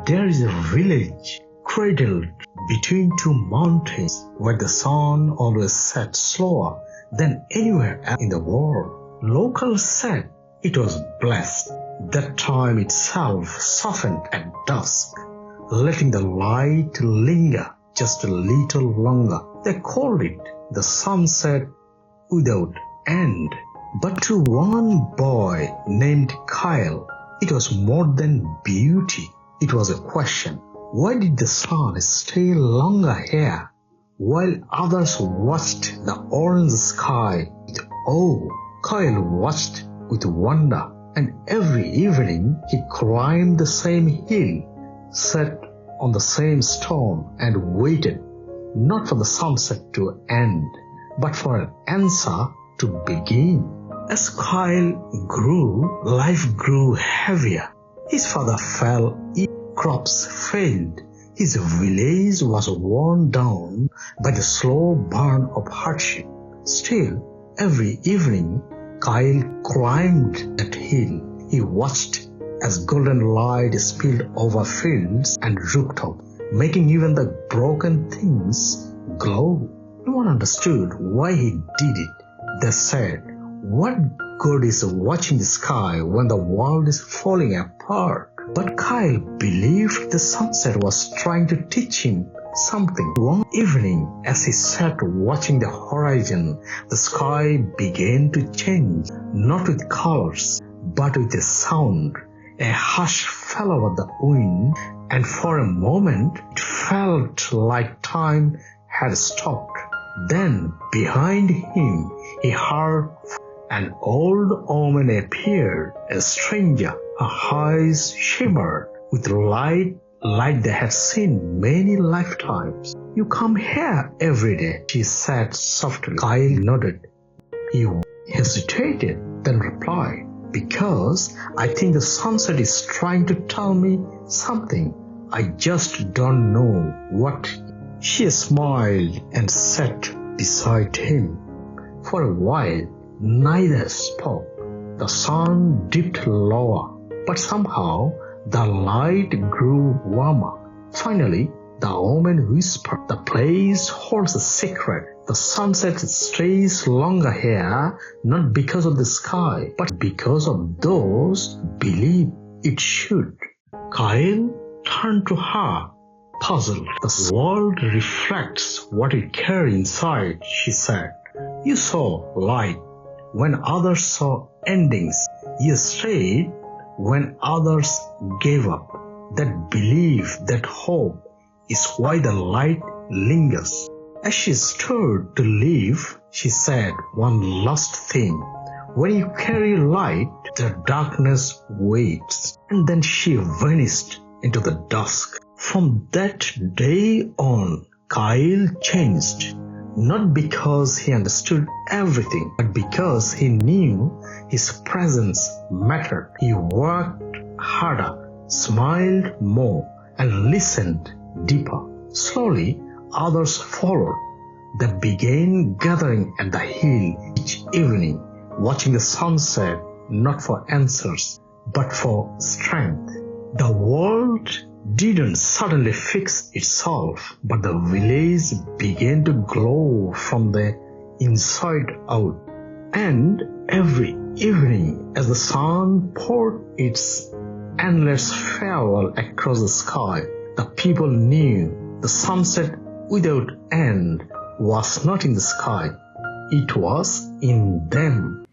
There is a village cradled between two mountains where the sun always sets slower than anywhere else in the world. Locals said it was blessed. That time itself softened at dusk, letting the light linger just a little longer. They called it the sunset without end. But to one boy named Kael, it was more than beauty. It was a question. Why did the sun stay longer here while others watched the orange sky with awe? Kael watched with wonder, and every evening he climbed the same hill, sat on the same stone and waited, not for the sunset to end, but for an answer to begin. As Kael grew, life grew heavier. His father fell ill, crops failed, his village was worn down by the slow burn of hardship. Still, every evening, Kael climbed that hill. He watched as golden light spilled over fields and rooftops, making even the broken things glow. No one understood why he did it. They said, "What good is watching the sky when the world is falling apart?" But Kael believed the sunset was trying to teach him something. One evening, as he sat watching the horizon, the sky began to change, not with colors, but with a sound. A hush fell over the wind, and for a moment it felt like time had stopped. Then, behind him, he heard an old woman appeared, a stranger. Her eyes shimmered with light like they had seen many lifetimes. "You come here every day," she said softly. Kael nodded. He hesitated, then replied, "Because I think the sunset is trying to tell me something. I just don't know what." She smiled and sat beside him. For a while, neither spoke. The sun dipped lower, but somehow the light grew warmer. Finally, the woman whispered, "The place holds a secret. The sunset stays longer here, not because of the sky, but because of those who believe it should." Kael turned to her, puzzled. "The world reflects what it carries inside," she said. "You saw light when others saw endings. You stayed when others gave up. That belief, that hope is why the light lingers." As she stood to leave, she said one last thing. "When you carry light, the darkness waits." And then she vanished into the dusk. From that day on, Kael changed. Not because he understood everything, but because he knew his presence mattered. He worked harder, smiled more, and listened deeper. Slowly, others followed. They began gathering at the hill each evening, watching the sunset, not for answers, but for strength. The world didn't suddenly fix itself, but the village began to glow from the inside out. And every evening, as the sun poured its endless farewell across the sky, the people knew the sunset without end was not in the sky, it was in them.